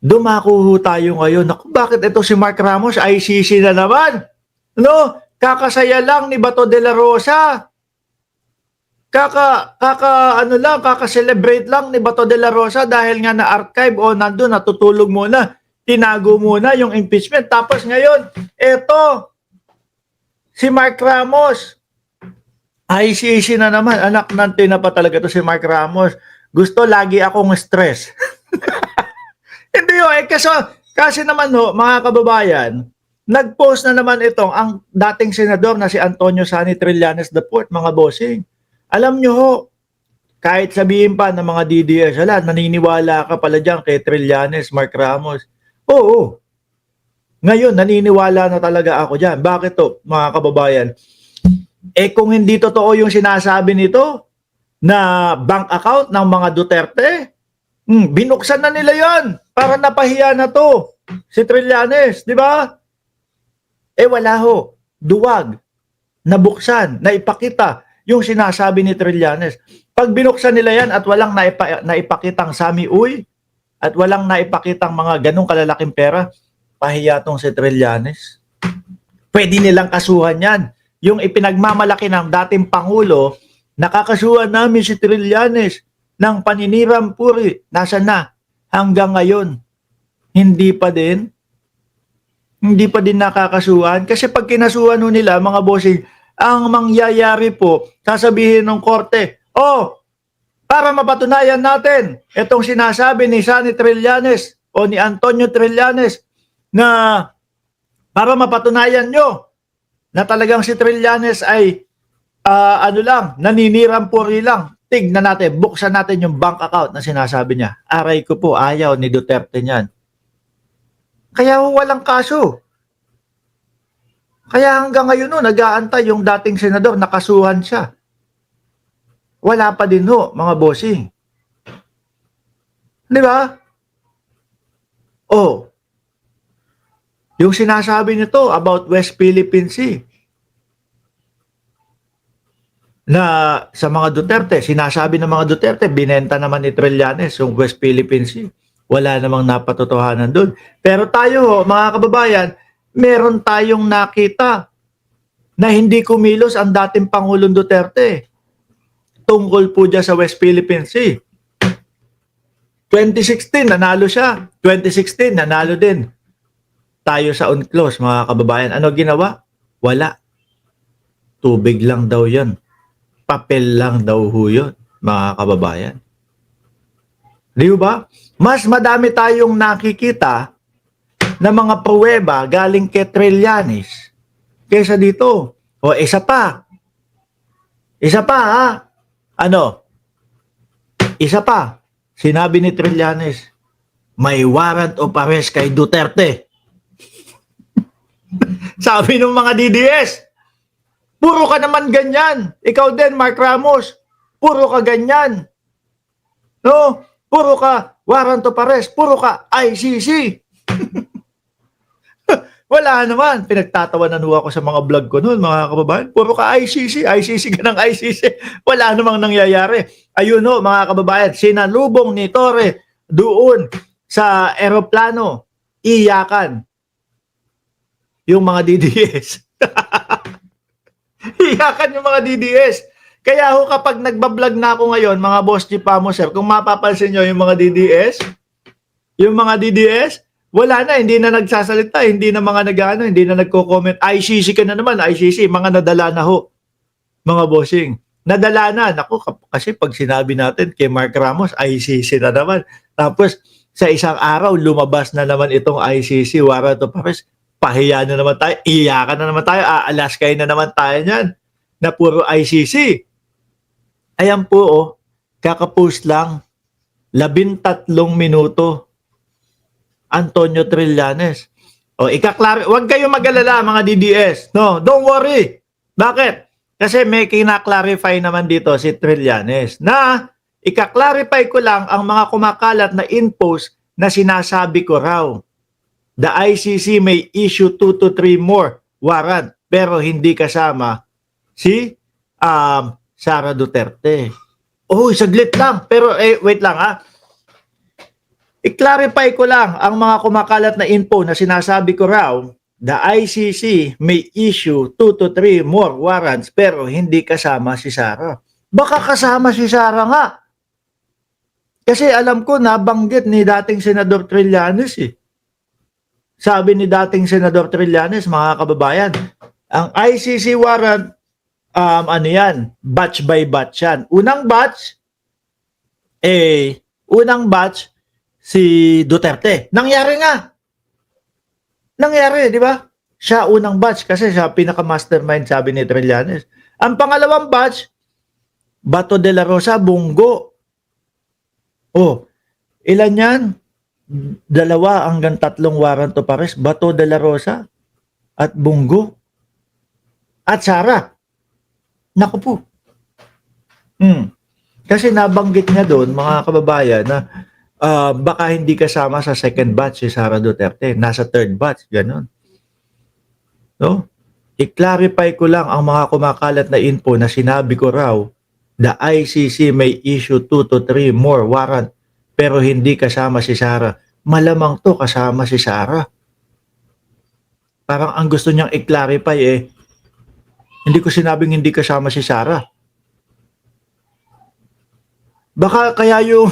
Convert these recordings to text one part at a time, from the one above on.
dumako ho tayo ngayon. Naku, bakit ito si Mark Ramos, ICC na naman? No? Kakasaya lang ni Bato de la Rosa. Kaka-celebrate lang ni Bato de la Rosa dahil nga na-archive o nandun, natutulog muna, tinago muna yung impeachment. Tapos ngayon, eto, si Mark Ramos, ICC na naman. Anak ng tina pa talaga to si Mark Ramos. Gusto lagi akong stress. Hindi ho, kasi naman ho, mga kababayan, nag-post na naman itong ang dating senador na si Antonio Sani Trillanes IV, mga bossing. Alam nyo ho, kahit sabihin pa ng mga DDS, naniniwala ka pala dyan kay Trillanes, Mark Ramos. Oo. Ngayon, naniniwala na talaga ako dyan. Bakit to, mga kababayan? Kung hindi totoo yung sinasabi nito na bank account ng mga Duterte, binuksan na nila yon para napahiya na to si Trillanes, di ba? Wala ho. Duwag. Nabuksan, naipakita yung sinasabi ni Trillanes. Pag binuksan nila yan at walang naipakitang Sami Uy at walang naipakitang mga ganong kalalaking pera, pahiya tong si Trillanes. Pwede nilang kasuhan yan. Yung ipinagmamalaki ng dating Pangulo, nakakasuhan namin si Trillanes ng paninirang puri. Nasaan na? Hanggang ngayon. Hindi pa din nakakasuhan. Kasi pag kinasuhan nila, mga bossing, ang mangyayari po, sasabihin ng korte, para mapatunayan natin itong sinasabi ni Sani Trillanes o ni Antonio Trillanes na para mapatunayan nyo na talagang si Trillanes ay naninirang puri lang. Tignan natin, buksan natin yung bank account na sinasabi niya. Aray ko po, ayaw ni Duterte niyan. Kaya walang kaso. Kaya hanggang ngayon nag-aantay yung dating senador, nakasuhan siya. Wala pa din ho, mga bossing. Di ba? Yung sinasabi nito about West Philippine Sea, na sa mga Duterte, sinasabi ng mga Duterte, binenta naman ni Trillanes yung West Philippine Sea. Wala namang napatotohanan doon. Pero tayo ho, mga kababayan, meron tayong nakita na hindi kumilos ang dating Pangulong Duterte tungkol po dyan sa West Philippine Sea. 2016, nanalo siya. 2016, nanalo din tayo sa UNCLOS, mga kababayan. Ano ginawa? Wala. Tubig lang daw yan. Papel lang daw ho yun, mga kababayan. Di ba? Mas madami tayong nakikita na mga pruweba galing kay Trillanes kaysa dito. Isa pa. Isa pa, ha? Isa pa. Sinabi ni Trillanes, may warrant of arrest kay Duterte. Sabi ng mga DDS, puro ka naman ganyan. Ikaw din, Mark Ramos. Puro ka ganyan. No? Puro ka warrant of arrest. Puro ka ICC. Wala naman. Pinagtatawanan ako sa mga vlog ko noon, mga kababayan. Puro ka ICC. ICC ka ng ICC. Wala namang nangyayari. Ayun ho, mga kababayan. Sinalubong ni Torre doon sa eroplano. Iyakan. Yung mga DDS. Iyakan yung mga DDS. Kaya ho, kapag nagbablog na ako ngayon, mga boss G Pamoser, kung mapapansin nyo yung mga DDS, wala na, hindi na nagsasalita, hindi na mga hindi na nagko-comment. ICC ka na naman, ICC, mga nadala na ho. Mga bossing, nadala na. Naku, kasi pag sinabi natin kay Mark Ramos, ICC na naman. Tapos, sa isang araw, lumabas na naman itong ICC, warrant of arrest. Pahiya na naman tayo, iyakan na naman tayo, aalaskay na naman tayo niyan, na puro ICC. Ayan po, kakapost lang, 13 minuto, Antonio Trillanes. Huwag kayong mag-alala, mga DDS. No, don't worry. Bakit? Kasi may kina-clarify naman dito si Trillanes na ika-clarify ko lang ang mga kumakalat na infos na sinasabi ko raw. The ICC may issue 2 to 3 more warrant pero hindi kasama si Sara Duterte. Saglit lang. Pero wait lang ha. I-clarify ko lang ang mga kumakalat na info na sinasabi ko raw, the ICC may issue 2 to 3 more warrants pero hindi kasama si Sara. Baka kasama si Sara nga. Kasi alam ko nabanggit ni dating Senador Trillanes eh. Sabi ni dating Senador Trillanes, mga kababayan, ang ICC warrant, ano yan, batch by batch yan. Unang batch, si Duterte. Nangyari nga. Nangyari, di ba? Siya unang batch kasi siya pinaka-mastermind, sabi ni Trillanes. Ang pangalawang batch, Bato de la Rosa, Bungo. Oh, ilan yan? 2 hanggang 3 warrant of arrest, Bato de la Rosa at Bungo at Sara. Naku po. Kasi nabanggit niya doon, mga kababayan, na baka hindi kasama sa second batch si Sara Duterte, nasa third batch, gano'n. No? I-clarify ko lang ang mga kumakalat na info na sinabi ko raw, the ICC may issue 2 to 3 more warrant pero hindi kasama si Sara. Malamang to kasama si Sara. Parang ang gusto niyang i-clarify hindi ko sinabing hindi kasama si Sara. Baka kaya yung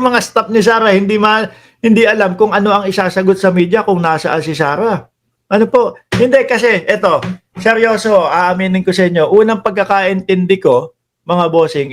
mga staff ni Sara hindi alam kung ano ang isasagot sa media kung nasaan si Sara. Ano po? Hindi kasi eto, seryoso, aaminin ko sa inyo, unang pagkakaintindi ko, mga bossing,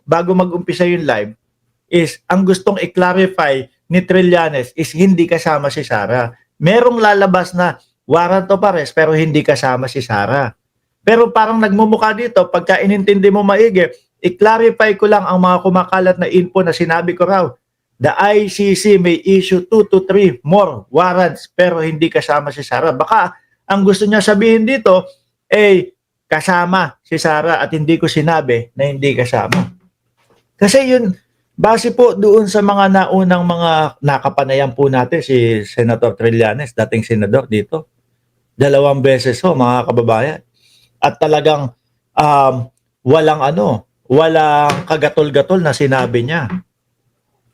bago mag-umpisa yung live, is ang gustong i-clarify ni Trillanes is hindi kasama si Sara. Merong lalabas na warrant of arrest pero hindi kasama si Sara. Pero parang nagmumukha dito, pagka inintindi mo maigi, i-clarify ko lang ang mga kumakalat na info na sinabi ko raw. The ICC may issue 2 to 3 more warrants pero hindi kasama si Sara. Baka ang gusto niya sabihin dito kasama si Sara at hindi ko sinabi na hindi kasama. Kasi yun, base po doon sa mga naunang mga nakapanayan po natin, si Senator Trillanes, dating senador dito. 2 beses mga kababayan. At talagang walang kagatol-gatol na sinabi niya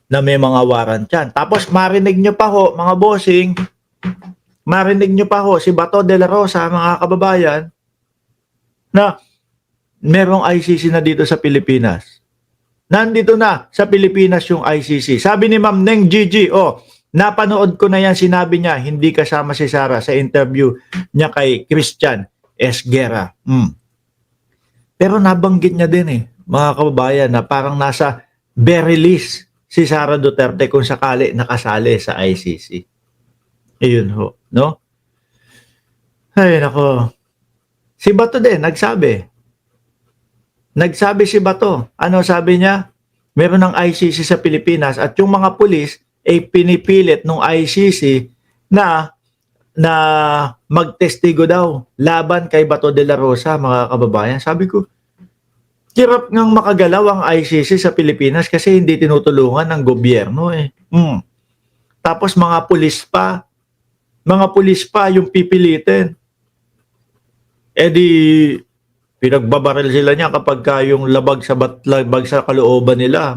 na may mga warrant yan. Tapos marinig nyo pa ho, mga bossing, si Bato de la Rosa, mga kababayan, na merong ICC na dito sa Pilipinas. Nandito na sa Pilipinas yung ICC. Sabi ni Ma'am Neng Gigi, napanood ko na yan, sinabi niya, hindi kasama si Sara sa interview niya kay Christian Esguerra. Pero nabanggit niya din mga kababayan, na parang nasa very least si Sara Duterte kung sakali nakasali sa ICC. Ayun ho, no? Ay, nako. Si Bato din, nagsabi. Nagsabi si Bato. Ano sabi niya? Meron ng ICC sa Pilipinas at yung mga pulis ay pinipilit ng ICC na magtestigo daw laban kay Bato de la Rosa, mga kababayan. Sabi ko, hirap ngang makagalaw ang ICC sa Pilipinas kasi hindi tinutulungan ng gobyerno Tapos mga pulis pa yung pipilitin. Di pinagbabaril sila niya kapag yung labag sa kalooban nila.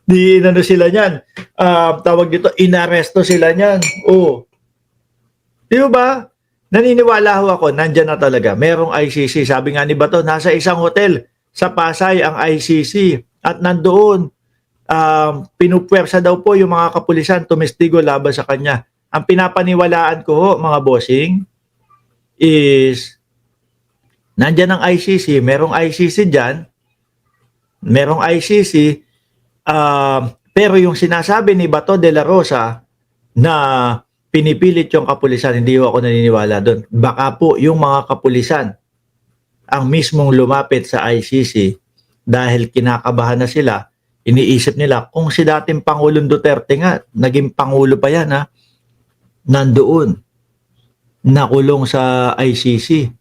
Di sila niyan. Tawag dito, inaresto sila niyan. Di ba? Naniniwala ako, nandyan na talaga. Merong ICC. Sabi nga ni Bato, nasa isang hotel sa Pasay ang ICC at nandoon pinupwersa daw po yung mga kapulisan tumestigo laban sa kanya. Ang pinapaniwalaan ko mga bossing is nandyan ang ICC, merong ICC dyan, merong ICC pero yung sinasabi ni Bato de la Rosa na pinipilit yung kapulisan, hindi ako naniniwala doon. Baka po yung mga kapulisan ang mismong lumapit sa ICC dahil kinakabahan na sila, iniisip nila kung si dating Pangulong Duterte nga, naging Pangulo pa yan nandoon, nakulong sa ICC.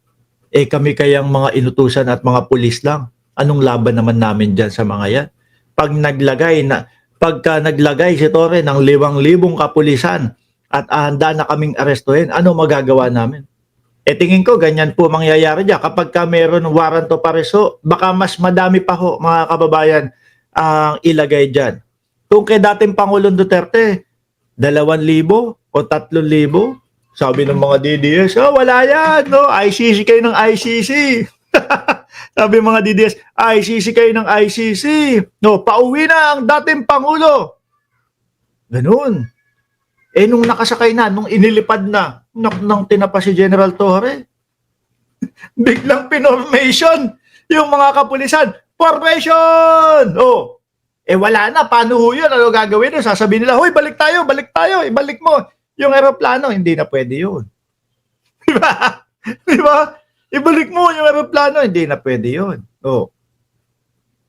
Kami kayang mga inutusan at mga pulis lang. Anong laban naman namin dyan sa mga yan? Pagka naglagay si Torre ng 5,000 kapulisan at handa na kaming arestuhin, ano magagawa namin? Tingin ko, ganyan po mangyayari dyan. Kapag ka meron warrant of arrest, baka mas madami pa ho, mga kababayan, ang ilagay dyan. Kung kay dating Pangulong Duterte, 2,000 o 3,000, sabi ng mga DDS, wala yan, no? ICC kayo ng ICC. Sabi ng mga DDS, ICC kayo ng ICC. No, pauwi na ang dating Pangulo. Ganun. Nung nakasakay na, nung inilipad na, nang tinapa si General Torre, biglang pinormation yung mga kapulisan. Formation! Wala na. Paano ho yun? Ano gagawin nun? Sasabihin nila, hoy, balik tayo, ibalik mo yung eroplano. Hindi na pwede yun. Diba? Diba? Ibalik mo yung eroplano. Hindi na pwede yun.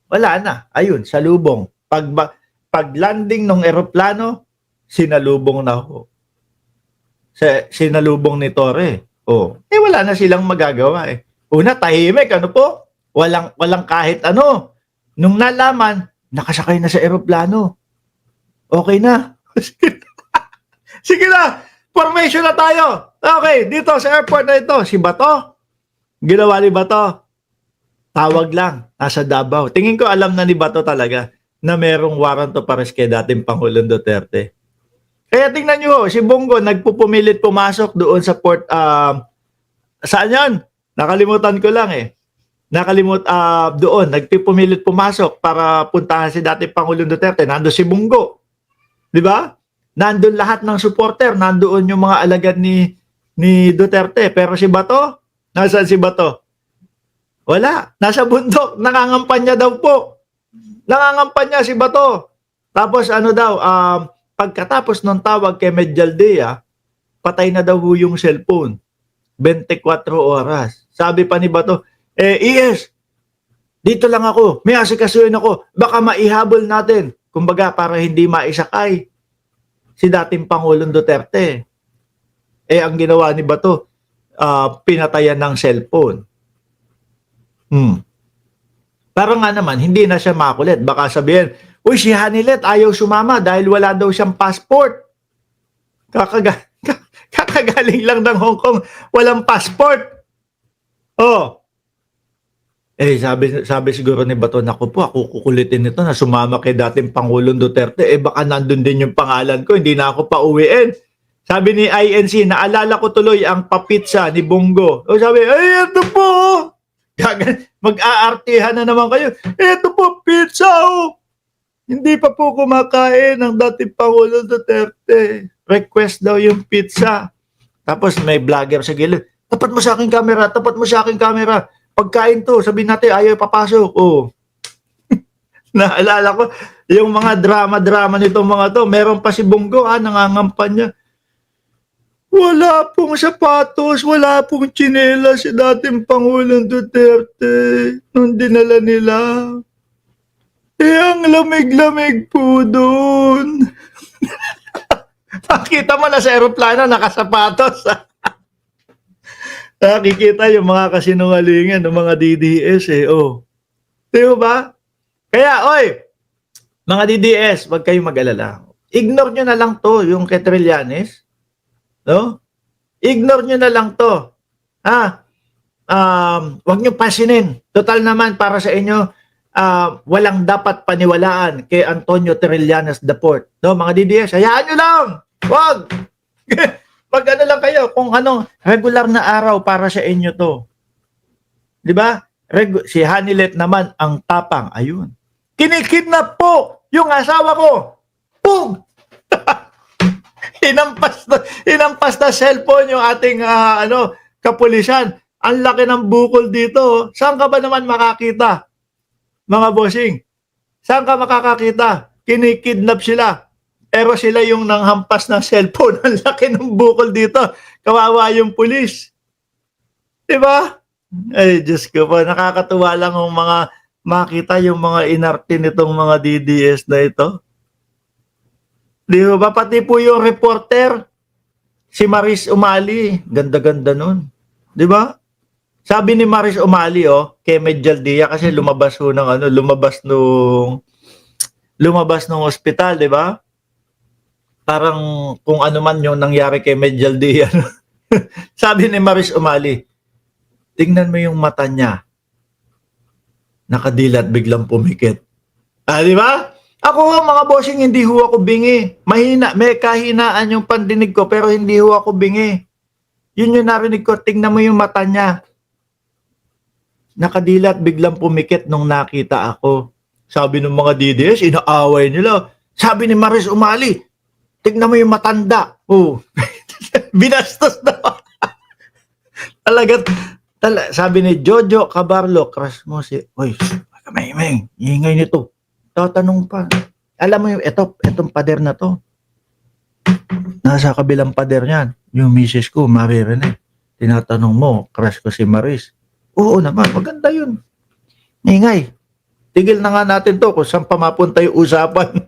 Wala na. Ayun, salubong. Pag landing ng eroplano, sinalubong na ho. Sinalubong ni Torre. Wala na silang magagawa eh. Una, tahimik. Ano po? Walang kahit ano. Nung nalaman, nakasakay na sa eroplano. Okay na. Sige na. Formation na tayo. Okay, dito sa airport na ito. Si Bato. Ginawa ni Bato. Tawag lang. Nasa Davao. Tingin ko alam na ni Bato talaga na merong warrant of arrest kay dating Pangulong Duterte. Kaya tingnan nyo, si Bongo nagpupumilit pumasok doon sa port. Saan yan? Nakalimutan ko lang eh. Doon, nagpipumilit pumasok para puntahan si dating Pangulong Duterte. Nandun si Bongo. Di ba? Nandun lahat ng supporter. Nandoon yung mga alagad ni Duterte. Pero si Bato, nasaan si Bato? Wala. Nasa bundok. Nangangampanya daw po. Nangangampanya si Bato. Tapos ano daw, pagkatapos ng tawag kay Medjaldea, patay na daw yung cellphone. 24 oras. Sabi pa ni Bato, ES, dito lang ako. May asikasuhin ako. Baka maihabol natin. Kumbaga, para hindi maisakay si dating Pangulong Duterte. Ang ginawa ni Bato, pinatayan ng cellphone. Parang nga naman, hindi na siya makulit. Baka sabihin, uy, si Hanilet ayaw sumama dahil wala daw siyang passport. Kakagaling lang ng Hong Kong, walang passport. Sabi siguro ni Bato, naku po, ako kukulitin nito na sumama kay dating Pangulong Duterte. Baka nandun din yung pangalan ko, hindi na ako pauwiin. Sabi ni INC, naalala ko tuloy ang papitsa ni Bongo. Sabi, ito po. Mag-aartihan na naman kayo. Ito po, pizza. Hindi pa po kumakain ng dating Pangulong Duterte. Request daw yung pizza. Tapos may vlogger sa gilid. Tapat mo sa aking camera. Pagkain to, sabihin natin, ayaw papasok. Naalala ko, yung mga drama nitong mga to, meron pa si Bongo, nangangampanya. Wala pong sapatos, wala pong tsinelas si dating Pangulong Duterte nung dinala nila. Ang lamig-lamig po doon. Makita mo na sa aeroplano, nakasapatos. Nakikita yung mga kasinungalingan ng mga DDS Di ba? Kaya, mga DDS, wag kayong mag-alala. Ignore nyo na lang to, yung kay Trillanes. No? Ignore nyo na lang to. Wag nyo pasinin. Total naman, para sa inyo, walang dapat paniwalaan kay Antonio Trillanes Daport. No, mga DDS, hayaan nyo lang. Wag. Pag ano lang kayo, kung anong regular na araw para sa inyo to. Di ba? Si Hanilet naman ang tapang. Ayun. Kinikidnap po yung asawa ko. Boom! Hinampas na cellphone yung ating kapulisan. Ang laki ng bukol dito. Saan ka ba naman makakita? Mga bossing. Saan ka makakakita? Kinikidnap sila. Pero sila yung nanghampas ng cellphone. Ang laki ng bukol dito. Kawawa yung pulis. Diba? Ay, Diyos ko po. Nakakatuwa lang ang mga makita yung mga inarte nitong mga DDS na ito. Di ba? Pati po yung reporter, si Maris Umali. Ganda-ganda nun. Di ba? Sabi ni Maris Umali, kay Medjaldea, kasi lumabas nung ospital, di ba? Parang kung ano man yung nangyari kay Medjaldea. Sabi ni Maris Umali, tingnan mo yung mata niya. Nakadilat, biglang pumikit. Di ba? Ako ho, mga bossing, hindi ho ako bingi. Mahina, may kahinaan yung pandinig ko, pero hindi ho ako bingi. Yun yung narinig ko, tingnan mo yung mata niya. Nakadilat, biglang pumikit nung nakita ako. Sabi ng mga DDS, inaaway nila. Sabi ni Maris Umali, tingnan mo yung matanda. Oh. Binastos na. Sabi ni Jojo Cabarlo, crush mo si, oy, kamay-meng, ingay nito. Tatanong pa. Alam mo yung, etong pader na to. Nasa kabilang pader niyan. Yung misis ko, maririnig. Tinatanong mo, crush ko si Maris. Oo naman, maganda yun. Ingay. Tigil na nga natin to kung saan pa mapunta yung usapan.